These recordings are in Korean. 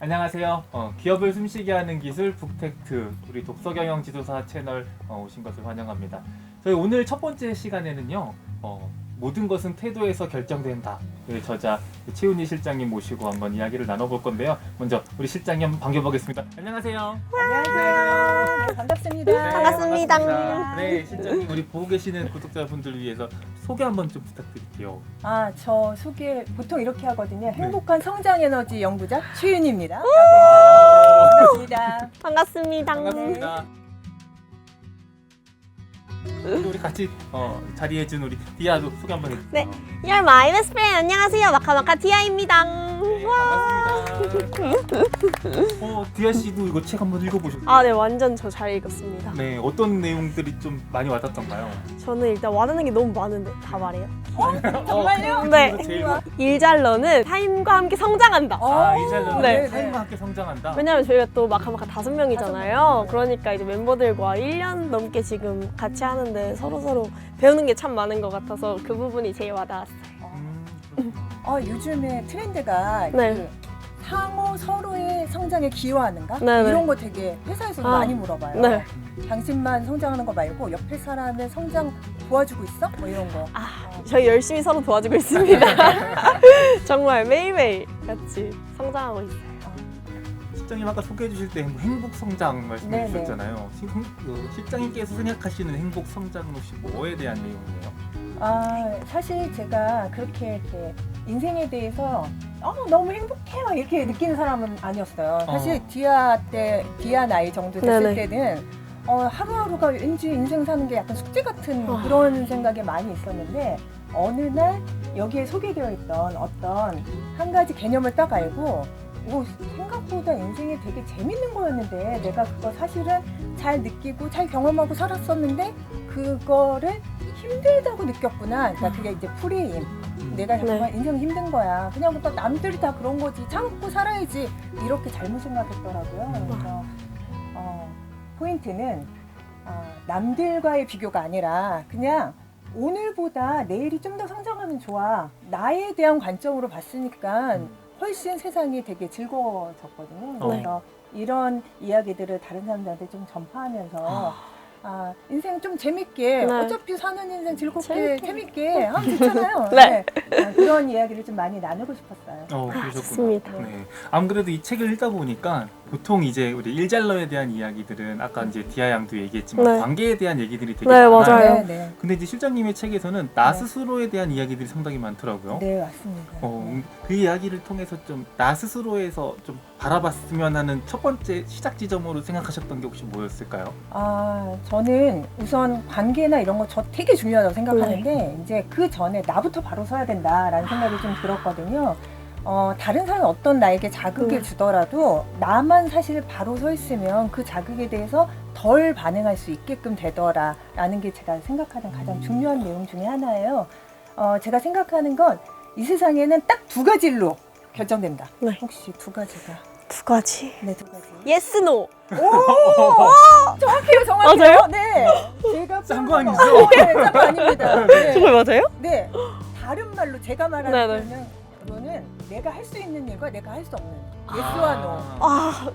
안녕하세요. 기업을 숨쉬게 하는 기술 북텍트 우리 독서경영 지도사 채널 오신 것을 환영합니다. 저희 오늘 첫 번째 시간에는요. 모든 것은 태도에서 결정된다. 의 저자 최훈희 실장님 모시고 한번 이야기를 나눠볼 건데요. 먼저 우리 실장님 한번 반겨보겠습니다. 안녕하세요. 안녕하세요. 네, 반갑습니다. 네, 반갑습니다. 네, 실장님 우리 보고 계시는 구독자분들을 위해서 소개 한번 좀 부탁드릴게요. 저 소개 보통 이렇게 하거든요. 행복한 성장 에너지 연구자 최윤희입니다. 반갑습니다. 반갑습니다. 반갑습니다. 우리 같이 자리해준 우리 디아도 소개 한번 해주세요. 네. You're my best friend. 안녕하세요. 마카마카 디아입니다. 네, 반갑습니다. 디아 씨도 이거 책 한번 읽어보셨어요? 아, 네. 완전 저 잘 읽었습니다. 네, 어떤 내용들이 좀 많이 와닿던가요? 저는 일단 와닿는 게 너무 많은데 다 말해요. 정말요? 네. 제일 일 잘 너는 타임과 함께 성장한다. 이잘로 네. 타임과 함께 성장한다. 왜냐면 저희가 또 마카마카 5명이잖아요. 5명. 그러니까 이제 멤버들과 1년 넘게 지금 같이 하는데 서로 배우는 게 참 많은 것 같아서 그 부분이 제일 와닿았어요. 요즘에 트렌드가 네. 그 상호 서로의 성장에 기여하는가? 네, 네. 이런 거 되게 회사에서도 아, 많이 물어봐요. 네. 당신만 성장하는 거 말고 옆에 사람의 성장 도와주고 있어? 뭐 이런 거. 저희 열심히 서로 도와주고 있습니다. 정말 매일매일 같이 성장하고 있어요. 실장님 아까 소개해 주실 때 행복 성장 말씀해 네네. 주셨잖아요. 실장님께서 생각하시는 행복 성장은 혹시 뭐에 대한 내용이에요? 사실 제가 그렇게 이렇게 인생에 대해서 너무 행복해요 이렇게 느끼는 사람은 아니었어요. 사실 디아 나이 정도 됐을 네네. 때는 하루하루가 왠지 인생 사는 게 약간 숙제 같은 그런 생각이 많이 있었는데 어느 날 여기에 소개되어 있던 어떤 한 가지 개념을 딱 알고 생각보다 인생이 되게 재밌는 거였는데 내가 그거 사실은 잘 느끼고 잘 경험하고 살았었는데 그거를 힘들다고 느꼈구나. 그러니까 그게 이제 프리임. 내가 정말 인생 힘든 거야. 그냥 남들이 다 그런 거지. 참고 살아야지. 이렇게 잘못 생각했더라고요. 그래서 포인트는 남들과의 비교가 아니라 그냥 오늘보다 내일이 좀 더 성장하면 좋아. 나에 대한 관점으로 봤으니까 훨씬 세상이 되게 즐거워졌거든요. 그래서 이런 이야기들을 다른 사람들한테 좀 전파하면서 인생 좀 재밌게 어차피 사는 인생 즐겁게 재밌게 하면 좋잖아요. 네. 그런 이야기를 좀 많이 나누고 싶었어요. 그러셨구나. 좋습니다. 네. 안 그래도 이 책을 읽다 보니까 보통 이제 우리 일잘러에 대한 이야기들은 아까 이제 디아 양도 얘기했지만 네. 관계에 대한 얘기들이 되게 네, 많아요. 맞아요. 네. 근데 이제 실장님의 책에서는 나 스스로에 대한 이야기들이 상당히 많더라고요. 네, 맞습니다. 그 이야기를 통해서 좀 나 스스로에서 좀 바라봤으면 하는 첫 번째 시작 지점으로 생각하셨던 게 혹시 뭐였을까요? 저는 우선 관계나 이런 거 저 되게 중요하다고 생각하는데 이제 그 전에 나부터 바로 서야 된다라는 생각이 좀 들었거든요. 다른 사람이 어떤 나에게 자극을 주더라도 나만 사실 바로 서 있으면 그 자극에 대해서 덜 반응할 수 있게끔 되더라라는 게 제가 생각하는 가장 중요한 내용 중에 하나예요. 제가 생각하는 건 이 세상에는 딱 2가지로 결정된다. 네. 혹시 2가지가? 2가지. 네, 2가지. 예스 노. 정확해요, 정확해요. 맞아요? 네. 제가 짠 거 아니죠? 네, 짠거 아닙니다. 네. 정말 맞아요? 네. 다른 말로 제가 네네. 말하는 거는 내가 할 수 있는 일과 내가 할 수 없는 예스와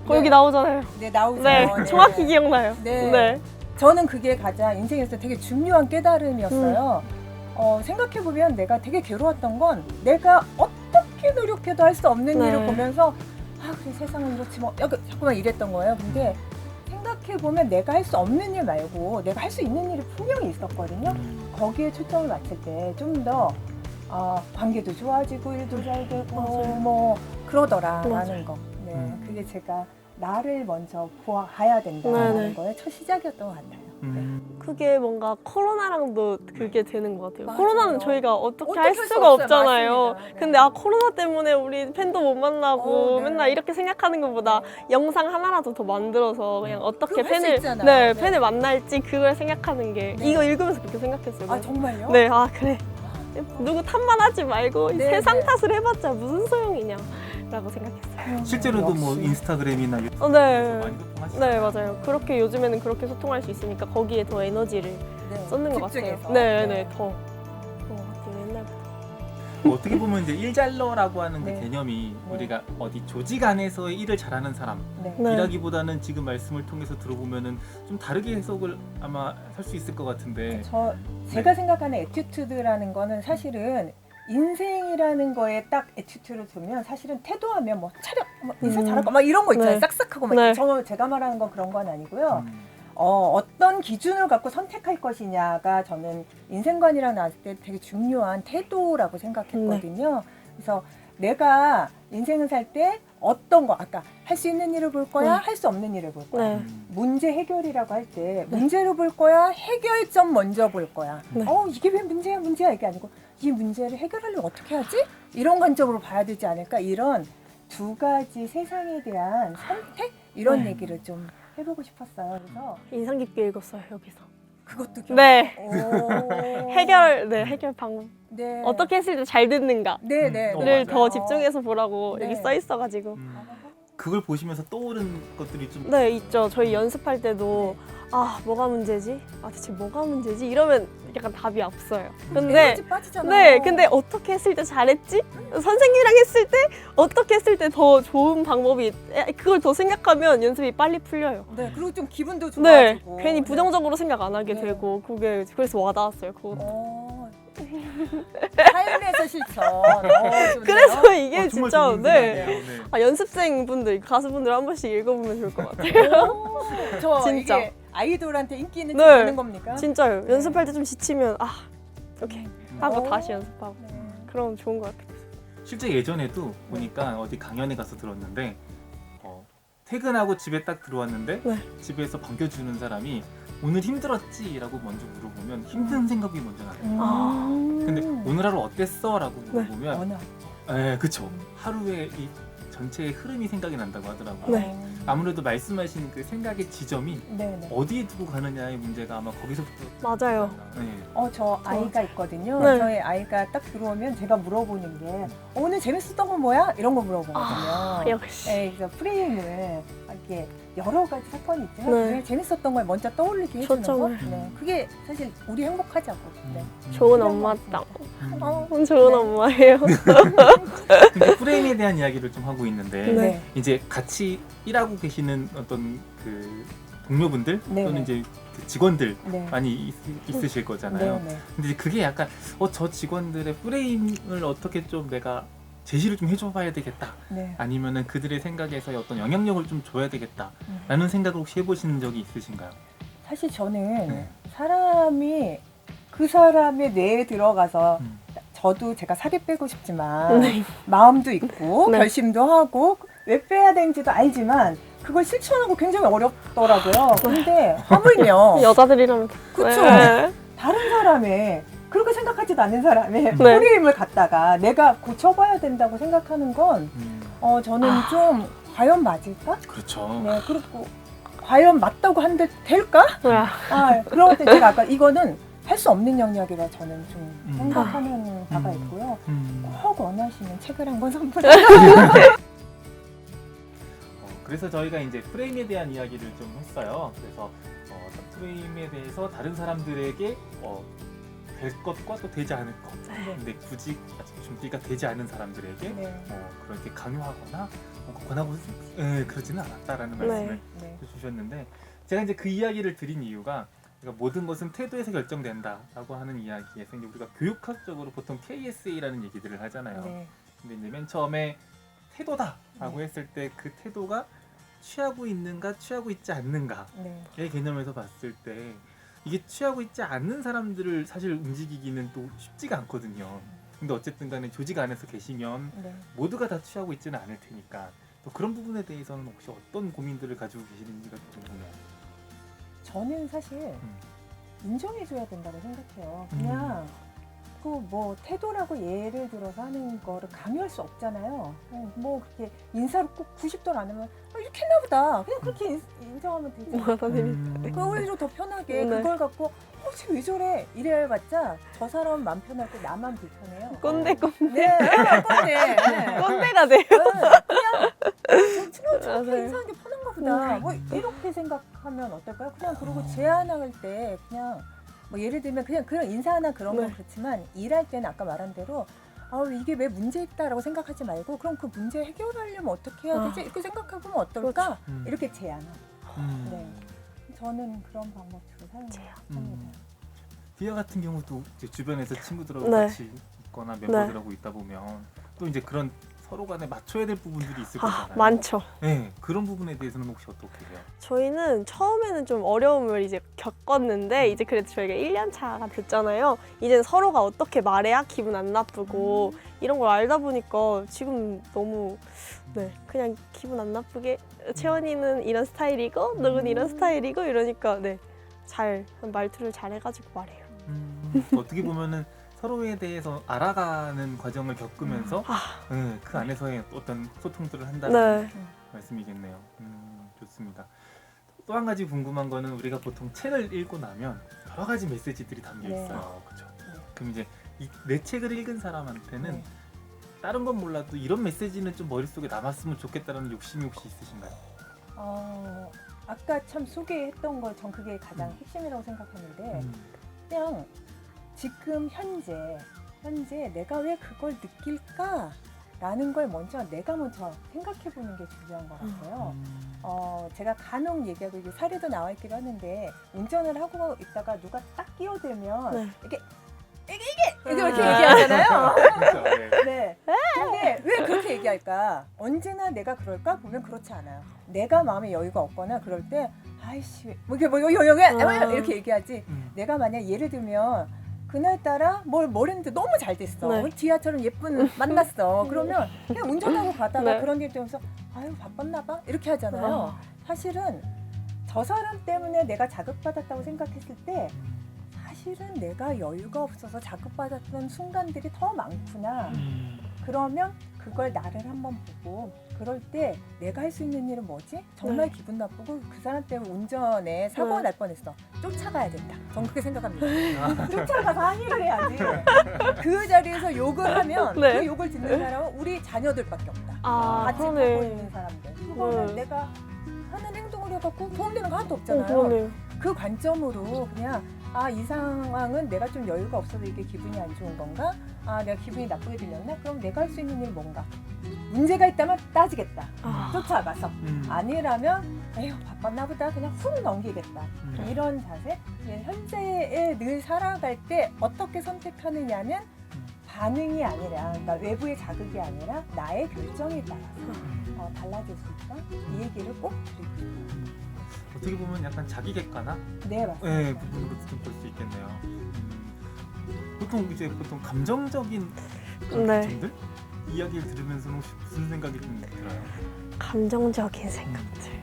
노. 여기 나오잖아요. 네, 나오죠. 네, 네. 정확히 기억나요. 네. 저는 그게 가장 인생에서 되게 중요한 깨달음이었어요. 생각해보면 내가 되게 괴로웠던 건 내가 어떻게 노력해도 할 수 없는 네. 일을 보면서 그래 세상은 이렇지 뭐 약간 자꾸만 이랬던 거예요. 근데 생각해보면 내가 할 수 없는 일 말고 내가 할 수 있는 일이 분명히 있었거든요. 거기에 초점을 맞출 때 좀 더 관계도 좋아지고 일도 잘 되고 뭐 그러더라라는 거. 네, 그게 제가 나를 먼저 봐야 된다는 거에 첫 시작이었던 것 같아요. 그게 뭔가 코로나랑도 그게 되는 것 같아요. 맞아요. 코로나는 저희가 어떻게 할 할 수 수가 없어요. 없잖아요. 맞습니다. 네. 근데 코로나 때문에 우리 팬도 못 만나고 네. 맨날 이렇게 생각하는 것보다 영상 하나라도 더 만들어서 그냥 어떻게 그거 할수 팬을 있잖아요. 네, 네. 팬을 만날지 그걸 생각하는 게 네. 이거 읽으면서 그렇게 생각했어요. 정말요? 네, 그래. 누구 탓만 하지 말고 네, 세상 네. 탓을 해봤자 무슨 소용이냐라고 생각했어요. 실제로도 뭐 역시. 인스타그램이나 유튜브에서 네. 많이 소통하시죠? 네, 맞아요. 그렇게 요즘에는 그렇게 소통할 수 있으니까 거기에 더 에너지를 네, 쏟는 것 같아요. 집중해서. 네, 더. 그런 것 같아요, 옛날보다. 어떻게 보면 이제 일잘러라고 하는 그 네. 개념이 네. 우리가 어디 조직 안에서의 일을 잘하는 사람 네. 네. 이라기보다는 지금 말씀을 통해서 들어보면은 좀 다르게 해석을 아마 할 수 있을 것 같은데. 제가 생각하는 애티튜드라는 거는 사실은 인생이라는 거에 딱 애티튜드를 두면 사실은 태도하면 뭐 차려, 뭐 인사 잘할까 막 이런 거 있잖아요. 네. 싹싹하고 막 네. 제가 말하는 건 그런 건 아니고요. 음. 어떤 기준을 갖고 선택할 것이냐가 저는 인생관이랑 나왔을 때 되게 중요한 태도라고 생각했거든요. 그래서 내가 인생을 살 때 어떤 거 아까 할 수 있는 일을 볼 거야, 네. 할 수 없는 일을 볼 거야. 네. 문제 해결이라고 할 때 문제를 볼 거야, 해결점 먼저 볼 거야. 네. 이게 왜 문제야 이게 아니고 이 문제를 해결하려면 어떻게 하지? 이런 관점으로 봐야 되지 않을까? 이런 두 가지 세상에 대한 선택 이런 네. 얘기를 좀 해보고 싶었어요. 그래서 인상 깊게 읽었어요 여기서. 그것도 좀 네. 오. 해결 방법. 네. 어떻게 했을 때 잘 듣는가를 네네 맞아요. 더 집중해서 보라고 네. 여기 써 있어가지고. 그걸 보시면서 떠오른 것들이 좀 네, 있죠. 저희 연습할 때도 뭐가 문제지? 대체 뭐가 문제지? 이러면 약간 답이 없어요. 근데 에너지 빠지잖아요. 네, 근데 어떻게 했을 때 잘했지? 선생님이랑 했을 때 어떻게 했을 때 더 좋은 방법이 그걸 더 생각하면 연습이 빨리 풀려요. 네 그리고 좀 기분도 네, 좋아지고 괜히 부정적으로 생각 안 하게 네. 되고 그게 그래서 와닿았어요. 그거. 삶에서 실천. 좋네요. 그래서 이게 정말 진짜 좋은 네. 생각이에요. 연습생분들, 가수분들 한 번씩 읽어보면 좋을 것 같아요. 저 진짜. 이게 아이돌한테 인기 있는 네. 책 되는 겁니까? 진짜요. 연습할 때 좀 지치면 오케이 하고 오. 다시 연습하고 네. 그럼 좋은 것 같아요. 실제 예전에도 보니까 어디 강연에 가서 들었는데 퇴근하고 집에 딱 들어왔는데 네. 집에서 반겨주는 사람이 오늘 힘들었지? 라고 먼저 물어보면 힘든 생각이 먼저 나요. 근데 오늘 하루 어땠어? 라고 물어보면 어느 그쵸. 하루의 이 전체의 흐름이 생각이 난다고 하더라고요. 네. 아무래도 말씀하신 그 생각의 지점이 네네. 어디에 두고 가느냐의 문제가 아마 거기서부터 맞아요. 네. 저 아이가 있거든요. 네. 저희 아이가 딱 들어오면 제가 물어보는 게 오늘 재밌었던 건 뭐야? 이런 거 물어보거든요. 역시. 네, 그래서 프레임을 이렇게 여러 가지 사건이 있지만 네. 그냥 재밌었던 걸 먼저 떠올리게 해주는 거. 초점을. 네, 그게 사실 우리 행복하자고. 네. 좋은 엄마다. 음. 좋은 네. 엄마예요. 근데 프레임에 대한 이야기를 좀 하고 있는데 네. 이제 같이 일하고 계시는 어떤 그 동료분들 네. 또는 이제 그 직원들 네. 많이 있으실 거잖아요. 네, 네. 근데 이제 그게 약간 저 직원들의 프레임을 어떻게 좀 내가 제시를 좀 해줘봐야 되겠다. 네. 아니면은 그들의 생각에서의 어떤 영향력을 좀 줘야 되겠다라는 생각을 혹시 해보신 적이 있으신가요? 사실 저는 네. 사람이 그 사람의 뇌에 들어가서 음. 저도 제가 살이 빼고 싶지만 네. 마음도 있고 네. 결심도 하고 왜 빼야 되는지도 알지만 그걸 실천하고 굉장히 어렵더라고요. 근데 하물며 여자들이라면 그쵸. 네. 다른 사람의 그렇게 생각하지도 않는 사람의 네. 프레임을 갖다가 내가 고쳐봐야 된다고 생각하는 건 저는 좀 과연 맞을까? 그렇죠. 네, 그리고 과연 맞다고 한데 될까? 와. 그럴 때 제가 아까 이거는 할 수 없는 영역이라 저는 좀 음. 생각하는 바가 있고요. 꼭 원하시면 책을 한권 선물해. 그래서 저희가 이제 프레임에 대한 이야기를 좀 했어요. 그래서 프레임에 대해서 다른 사람들에게 될 것과 또 되지 않을 것. 근데 굳이 아직 준비가 되지 않은 사람들에게 네. 그렇게 강요하거나 권하고 그러지는 않았다라는 네. 말씀을 네. 주셨는데 제가 이제 그 이야기를 드린 이유가 그러니까 모든 것은 태도에서 결정된다라고 하는 이야기에서 이제 우리가 교육학적으로 보통 KSA라는 얘기들을 하잖아요. 네. 근데 이제 맨 처음에 태도다라고 했을 때 그 태도가 취하고 있는가 취하고 있지 않는가의 네. 개념에서 봤을 때 이게 취하고 있지 않는 사람들을 사실 움직이기는 또 쉽지가 않거든요. 근데 어쨌든 간에 조직 안에서 계시면 네. 모두가 다 취하고 있지는 않을 테니까 또 그런 부분에 대해서는 혹시 어떤 고민들을 가지고 계시는지가 좀 궁금해요. 저는 사실 인정해줘야 된다고 생각해요. 그냥 그 뭐 태도라고 예를 들어서 하는 거를 강요할 수 없잖아요. 뭐 그렇게 인사를 꼭 90도로 안 하면 이렇게 했나 보다. 그냥 그렇게 인정하면 되지. 그 오히려 더 편하게 네. 그걸 갖고 쟤 왜 저래 이래봤자 저 사람은 마음 편할 때 나만 불편해요. 꼰대. 네, 꼰대. 꼰대가 돼요. 그냥 저렇게 맞아요. 인사하는 게 편한가 보다. 뭐 이렇게 생각하면 어떨까요? 그냥 그리고 제안할 때 그냥 뭐 예를 들면 그냥 인사나 그런 건 네. 그렇지만 일할 때는 아까 말한 대로 이게 왜 문제 있다라고 생각하지 말고 그럼 그 문제 해결하려면 어떻게 해야 되지? 이렇게 생각해보면 어떨까? 그렇죠. 이렇게 제안하고. 음. 네. 저는 그런 방법 주로 사용합니다. 디아 같은 경우도 이제 주변에서 친구들하고 네. 같이 있거나 멤버들하고 있다 보면 또 이제 그런 서로 간에 맞춰야 될 부분들이 있을 거잖아요. 많죠. 네, 그런 부분에 대해서는 혹시 어떻게 해요? 저희는 처음에는 좀 어려움을 이제 겪었는데 이제 그래도 저희가 1년 차가 됐잖아요. 이제는 서로가 어떻게 말해야 기분 안 나쁘고 이런 걸 알다 보니까 지금 너무 그냥 기분 안 나쁘게 채원이는 이런 스타일이고 누군 이런 스타일이고 이러니까 잘 말투를 잘 해가지고 말해요. 어떻게 보면은 서로에 대해서 알아가는 과정을 겪으면서 그 안에서의 어떤 소통들을 한다는 말씀이겠네요. 좋습니다. 또 한 가지 궁금한 거는 우리가 보통 책을 읽고 나면 여러 가지 메시지들이 담겨 있어요. 그렇죠? 그럼 이제 내 책을 읽은 사람한테는 다른 건 몰라도 이런 메시지는 좀 머릿속에 남았으면 좋겠다는 욕심이 혹시 있으신가요? 아까 참 소개했던 거 전 그게 가장 핵심이라고 생각하는데 그냥 지금 현재 내가 왜 그걸 느낄까? 라는 걸 내가 먼저 생각해 보는 게 중요한 것 같아요. 제가 간혹 얘기하고 이게 사례도 나와 있기도 하는데 운전을 하고 있다가 누가 딱 끼어들면 이렇게 얘기하잖아요. 그렇죠. 네. 근데 왜 그렇게 얘기할까? 언제나 내가 그럴까? 보면 그렇지 않아요. 내가 마음에 여유가 없거나 그럴 때 아이씨 이렇게 얘기하지. 내가 만약 예를 들면 그날따라 뭘 했는데 너무 잘 됐어. 디아처럼 예쁜 만났어. 그러면 그냥 운전하고 가다가 그런 일 때문에 아유 바빴나 봐 이렇게 하잖아요. 사실은 저 사람 때문에 내가 자극받았다고 생각했을 때 사실은 내가 여유가 없어서 자극받았던 순간들이 더 많구나. 그러면 그걸 나를 한번 보고 그럴 때 내가 할 수 있는 일은 뭐지? 정말 기분 나쁘고 그 사람 때문에 운전에 사고가 날 뻔했어. 쫓아가야 된다. 전 그렇게 생각합니다. 쫓아가서 항의를 해야지. 그 자리에서 욕을 하면 그 욕을 듣는 사람은 우리 자녀들밖에 없다. 같이 하고 있는 사람들. 그거는 내가 하는 행동을 해갖고 도움되는 거 하나도 없잖아요. 그 관점으로 그냥 이 상황은 내가 좀 여유가 없어서 이게 기분이 안 좋은 건가? 내가 기분이 나쁘게 들렸나? 그럼 내가 할 수 있는 일은 뭔가? 문제가 있다면 따지겠다. 쫓아가서. 아니라면 에휴 바빴나 보다 그냥 훅 넘기겠다. 이런 자세? 현재에 늘 살아갈 때 어떻게 선택하느냐면 반응이 아니라 그러니까 외부의 자극이 아니라 나의 결정에 따라서 달라질 수 있다. 이 얘기를 꼭 드리고 싶어요. 어떻게 보면 약간 자기 객관화? 네, 맞습니다. 부분으로 좀 볼 수 있겠네요. 보통 감정적인 점들 이야기를 들으면서 혹시 무슨 생각이 좀 들어요? 감정적인 생각들.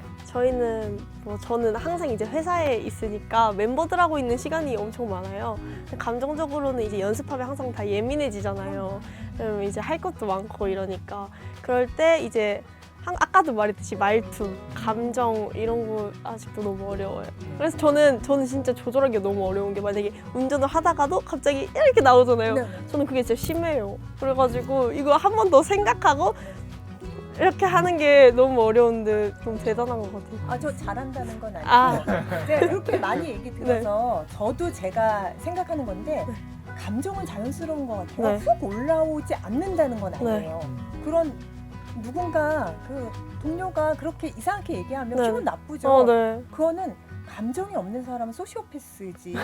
저는 항상 이제 회사에 있으니까 멤버들하고 있는 시간이 엄청 많아요. 감정적으로는 이제 연습하면 항상 다 예민해지잖아요. 그러면 이제 할 것도 많고 이러니까 그럴 때 이제 아까도 말했듯이 말투, 감정 이런 거 아직도 너무 어려워요. 그래서 저는 진짜 조절하기가 너무 어려운 게 만약에 운전을 하다가도 갑자기 이렇게 나오잖아요. 저는 그게 진짜 심해요. 그래가지고 이거 한 번 더 생각하고 이렇게 하는 게 너무 어려운데 좀 대단한 것 같아요. 저 잘한다는 건 아니고 이렇게 많이 얘기 들어서 저도 제가 생각하는 건데 감정은 자연스러운 것 같아요. 훅 올라오지 않는다는 건 아니에요. 그런 누군가 그 동료가 그렇게 이상하게 얘기하면 기분 나쁘죠. 그거는 감정이 없는 사람은 소시오패스지.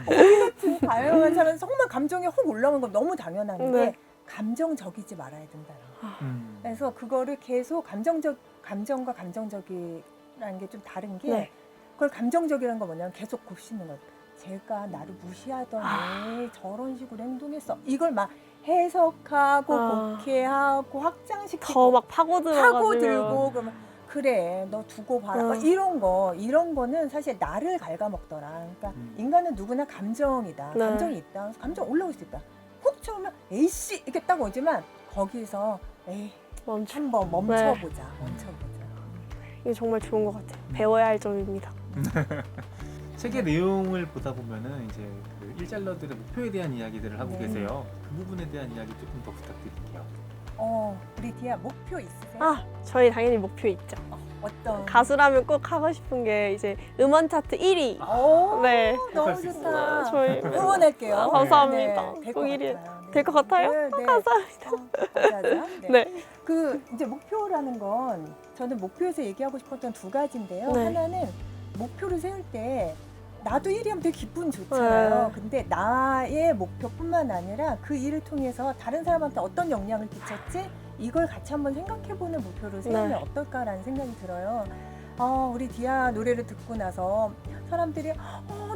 우리 같은 다양한 사람은 정말 감정이 훅 올라오는 건 너무 당연한데 감정적이지 말아야 된다. 그래서 그거를 계속 감정과 감정적이라는 게 좀 다른 게 그걸 감정적이라는 건 뭐냐면 계속 곱씹는 거예요. 제가 나를 무시하더니 저런 식으로 행동했어. 이걸 막 해석하고 곡해하고 확장시키고 더 막 파고들고 그러면 그래 너 두고 봐라 이런 거는 사실 나를 ඝ아먹더라. 그러니까 인간은 누구나 감정이다. 감정이 있다. 감정 올라올 수 있다. 훅 쳐오면 에이씨 이렇게 딱 오지만 거기서 한번 멈춰보자. 이게 정말 좋은 것 같아요. 배워야 할 점입니다. 책의 내용을 보다 보면은 이제 그 일잘러들의 목표에 대한 이야기들을 하고 계세요. 그 부분에 대한 이야기 조금 더 부탁드릴게요. 우리 디아 목표 있으세요? 저희 당연히 목표 있죠. 어떤? 가수라면 꼭 하고 싶은 게 이제 음원 차트 1위. 너무 좋다. 저희 응원할게요. 감사합니다. 될 꼭 것 1위. 같아요. 될 것 같아요. 네, 네. 감사합니다. 감사하죠. 네. 네. 그 이제 목표라는 건 저는 목표에서 얘기하고 싶었던 두 가지인데요. 네. 하나는 목표를 세울 때 나도 1위 하면 되게 기분 좋잖아요. 네. 근데 나의 목표뿐만 아니라 그 일을 통해서 다른 사람한테 어떤 영향을 끼쳤지? 이걸 같이 한번 생각해보는 목표를 세우면 네. 어떨까라는 생각이 들어요. 우리 디아 노래를 듣고 나서 사람들이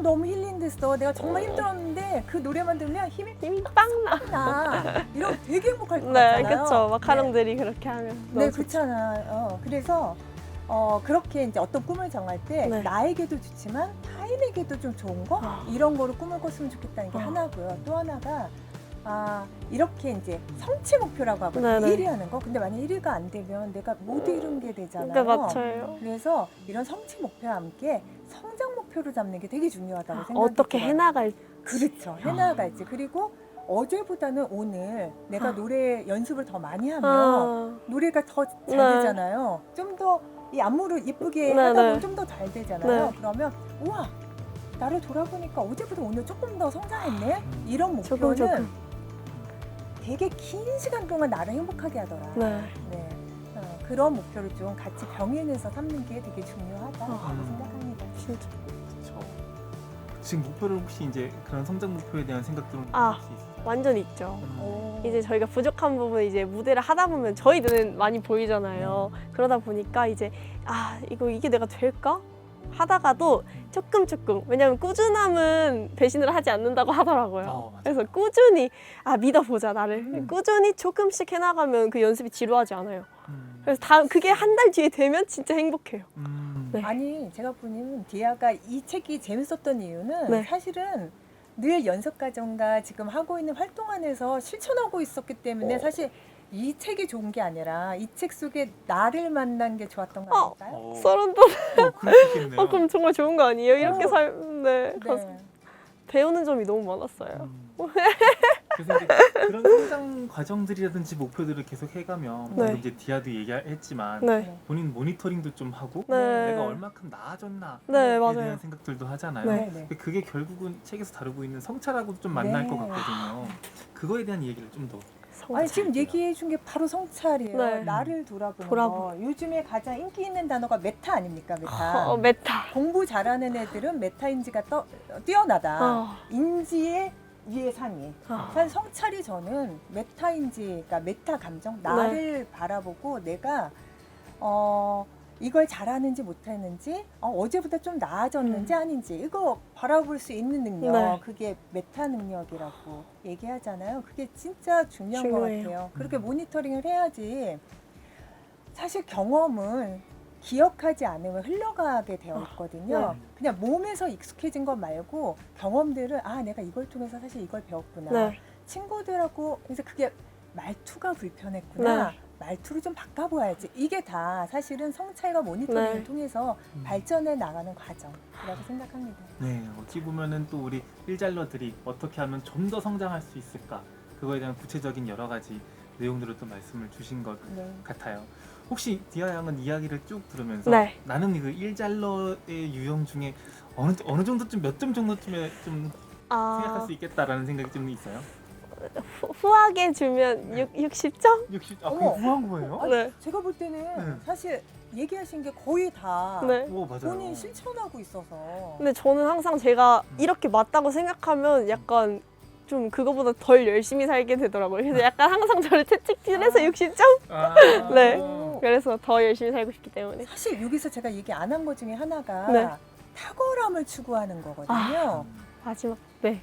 너무 힐링됐어. 내가 정말 힘들었는데 그 노래만 들으면 힘이 빵 나. 나. 이러면 되게 행복할 것 네, 같잖아요. 그쵸. 마카롱들이 그렇게 하면. 네, 너무 좋죠. 그렇잖아요. 그래서 그렇게 이제 어떤 꿈을 정할 때 네. 나에게도 좋지만 타인에게도 좀 좋은 거 이런 거를 꿈을 꿨으면 좋겠다는 게 하나고요. 또 하나가 이렇게 이제 성취 목표라고 하거든요. 네네. 1위 하는 거. 근데 만약 1위가 안 되면 내가 못 이룬 게 되잖아요. 네, 맞아요. 그래서 이런 성취 목표와 함께 성장 목표를 잡는 게 되게 중요하다고 생각해요. 어떻게 해나갈 그렇죠. 해나갈지. 그리고 어제보다는 오늘 내가 아. 노래 연습을 더 많이 하면 노래가 더 잘 네. 되잖아요. 좀 더 이 안무를 예쁘게 네, 하다 보면 네. 좀 더 잘 되잖아요. 네. 그러면 우와 나를 돌아보니까 어제보다 오늘 조금 더 성장했네. 이런 목표는 조금. 되게 긴 시간 동안 나를 행복하게 하더라. 네. 네. 그런 목표를 좀 같이 병행해서 삼는 게 되게 중요하다고 음. 생각합니다. 진짜. 그렇죠. 지금 목표를 혹시 이제 그런 성장 목표에 대한 생각들은 혹시 있으세요? 완전 있죠. 오. 이제 저희가 부족한 부분 이제 무대를 하다 보면 저희 눈엔 많이 보이잖아요. 그러다 보니까 이제 이게 내가 될까? 하다가도 조금 왜냐면 꾸준함은 배신을 하지 않는다고 하더라고요. 맞아요. 그래서 꾸준히 믿어보자 나를 꾸준히 조금씩 해나가면 그 연습이 지루하지 않아요. 그래서 그게 한 달 뒤에 되면 진짜 행복해요. 네. 아니 제가 보면 디아가 이 책이 재밌었던 이유는 네. 사실은 늘 연습 과정과 지금 하고 있는 활동 안에서 실천하고 있었기 때문에 사실 이 책이 좋은 게 아니라 이 책 속에 나를 만난 게 좋았던 거 아닐까요? 소름 돋아. 그럴 수 있겠네요. 그럼 정말 좋은 거 아니에요? 이렇게 어. 네. 네. 배우는 점이 너무 많았어요. 그래서 이제 그런 성장 과정들이라든지 목표들을 계속 해가면 네. 이제 디아도 얘기했지만 네. 본인 모니터링도 좀 하고 네. 내가 얼마큼 나아졌나에 네, 대한 맞아요. 생각들도 하잖아요. 네. 네. 근데 그게 결국은 책에서 다루고 있는 성찰하고도 좀 만날 네. 것 같거든요. 그거에 대한 얘기를 좀 더. 아니 지금 얘기해 준 게 바로 성찰이에요. 네. 나를 돌아보는 거. 요즘에 가장 인기 있는 단어가 메타 아닙니까? 메타. 메타. 공부 잘하는 애들은 메타인지가 뛰어나다. 인지의 위에 상위. 사실 성찰이 저는 메타인지, 그러니까 메타 감정, 나를 바라보고 내가 이걸 잘하는지 못하는지, 어제보다 좀 나아졌는지 아닌지 이거 바라볼 수 있는 능력, 네. 그게 메타 능력이라고 얘기하잖아요. 그게 진짜 중요한 것 중요해요. 같아요. 그렇게 모니터링을 해야지. 사실 경험은 기억하지 않으면 흘러가게 되어 있거든요. 네. 그냥 몸에서 익숙해진 것 말고 경험들을 내가 이걸 통해서 사실 이걸 배웠구나. 네. 친구들하고 그래서 그게 말투가 불편했구나. 네. 말투를 좀 바꿔봐야지. 이게 다 사실은 성찰과 모니터링을 네. 통해서 발전해 나가는 과정이라고 생각합니다. 네, 어찌 보면은 또 우리 일잘러들이 어떻게 하면 좀 더 성장할 수 있을까 그거에 대한 구체적인 여러 가지 내용들을 또 말씀을 주신 것 네. 같아요. 혹시 디아 양은 이야기를 쭉 들으면서 네. 나는 그 일잘러의 유형 중에 어느 정도쯤 몇 점 정도쯤에 좀 생각할 수 있겠다라는 생각이 좀 있어요? 후하게 주면 60점? 60. 어머. 그게 후한 거예요? 네. 제가 볼 때는 네. 사실 얘기하신 게 거의 다 네. 오, 맞아요. 본인 실천하고 있어서. 근데 저는 항상 제가 이렇게 맞다고 생각하면 약간 좀 그거보다 덜 열심히 살게 되더라고요. 그래서 약간 항상 저를 채찍질해서 60점? 네. 오. 그래서 더 열심히 살고 싶기 때문에. 사실 여기서 제가 얘기 안 한 것 중에 하나가 네. 탁월함을 추구하는 거거든요. 마지막. 네.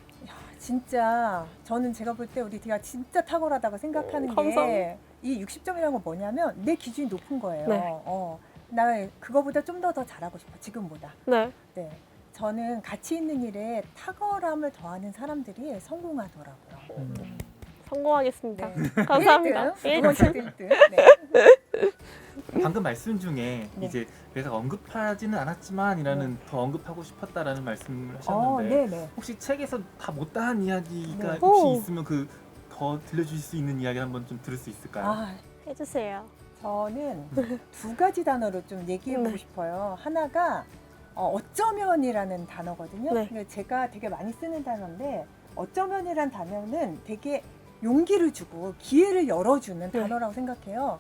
진짜 저는 제가 볼 때 우리 디가 진짜 탁월하다고 생각하는 감사합니다. 게 이 60점이라는 건 뭐냐면 내 기준이 높은 거예요. 네. 나 그거보다 좀 더 잘하고 싶어 지금보다. 네. 네. 저는 가치 있는 일에 탁월함을 더하는 사람들이 성공하더라고요. 성공하겠습니다. 네. 감사합니다. 1등. 두 번째 1등. 네. 방금 말씀 중에 네. 이제 내가 언급하지는 않았지만이라는 더 언급하고 싶었다라는 말씀을 하셨는데 네네. 혹시 책에서 다 못다한 이야기가 네. 혹시 오. 있으면 더 들려주실 수 있는 이야기 한번 좀 들을 수 있을까요? 해주세요. 저는 두 가지 단어로 좀 얘기해보고 네. 싶어요. 하나가 어쩌면이라는 단어거든요. 네. 근데 제가 되게 많이 쓰는 단어인데 어쩌면이라는 단어는 되게 용기를 주고 기회를 열어주는 네. 단어라고 생각해요.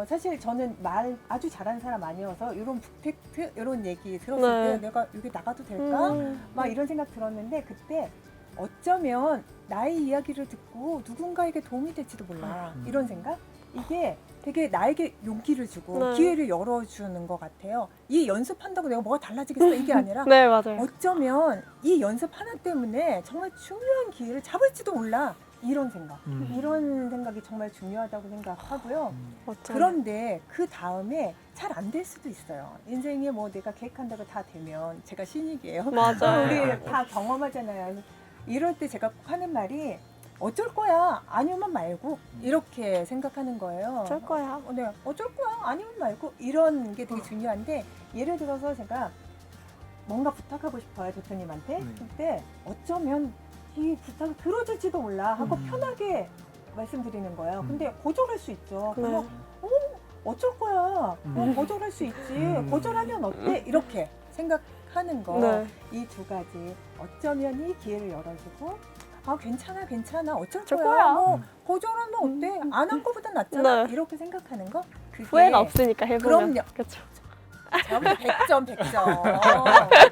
사실 저는 말 아주 잘하는 사람 아니어서 이런 북텍트 이런 얘기 들었을 네. 때 내가 여기 나가도 될까? 막 이런 생각 들었는데 그때 어쩌면 나의 이야기를 듣고 누군가에게 도움이 될지도 몰라. 이런 생각? 이게 되게 나에게 용기를 주고 네. 기회를 열어주는 것 같아요. 이 연습한다고 내가 뭐가 달라지겠어? 이게 아니라 네, 맞아요. 어쩌면 이 연습 하나 때문에 정말 중요한 기회를 잡을지도 몰라. 이런 생각. 이런 생각이 정말 중요하다고 생각하고요. 맞아요. 그런데 그 다음에 잘 안 될 수도 있어요. 인생에 뭐 내가 계획한다고 다 되면 제가 신이게요. 맞아요. 우리 다 경험하잖아요. 이럴 때 제가 꼭 하는 말이 어쩔 거야 아니면 말고 이렇게 생각하는 거예요. 어쩔 거야. 네, 어쩔 거야 아니면 말고 이런 게 되게 중요한데 예를 들어서 제가 뭔가 부탁하고 싶어요 대표님한테. 그때 어쩌면 이 부탁을 들어줄지도 몰라 하고 편하게 말씀드리는 거예요. 근데 거절할 수 있죠. 네. 그럼 어쩔 거야. 거절할 수 있지. 거절하면 어때? 이렇게 생각하는 거. 네. 이 두 가지. 어쩌면 이 기회를 열어주고 괜찮아 어쩔 어쩔 거야. 거야. 뭐 거절하면 어때? 안 한 거보단 낫잖아. 네. 이렇게 생각하는 거. 그게 후회가 없으니까 해보면. 그럼요. 그렇죠. 저는 100점.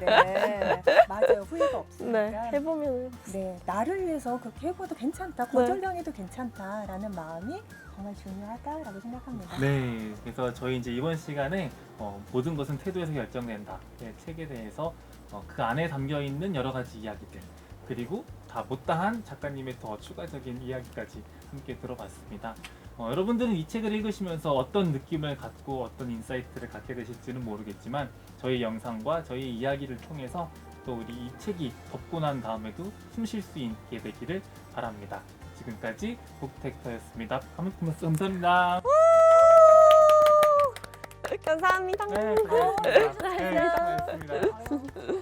네. 맞아요. 후회가 없으니까. 네, 해보면. 네, 나를 위해서 그렇게 해봐도 괜찮다, 거절당해도 괜찮다라는 마음이 정말 중요하다라고 생각합니다. 네, 그래서 저희 이제 이번 시간에 모든 것은 태도에서 결정된다 책에 대해서 그 안에 담겨 있는 여러 가지 이야기들 그리고 다 못다한 작가님의 더 추가적인 이야기까지 함께 들어봤습니다. 여러분들은 이 책을 읽으시면서 어떤 느낌을 갖고 어떤 인사이트를 갖게 되실지는 모르겠지만 저희 영상과 저희 이야기를 통해서 또 우리 이 책이 덮고 난 다음에도 숨 쉴 수 있게 되기를 바랍니다. 지금까지 북텍터였습니다. 감사합니다. 감사합니다. 네, 고맙습니다. 네, 고맙습니다.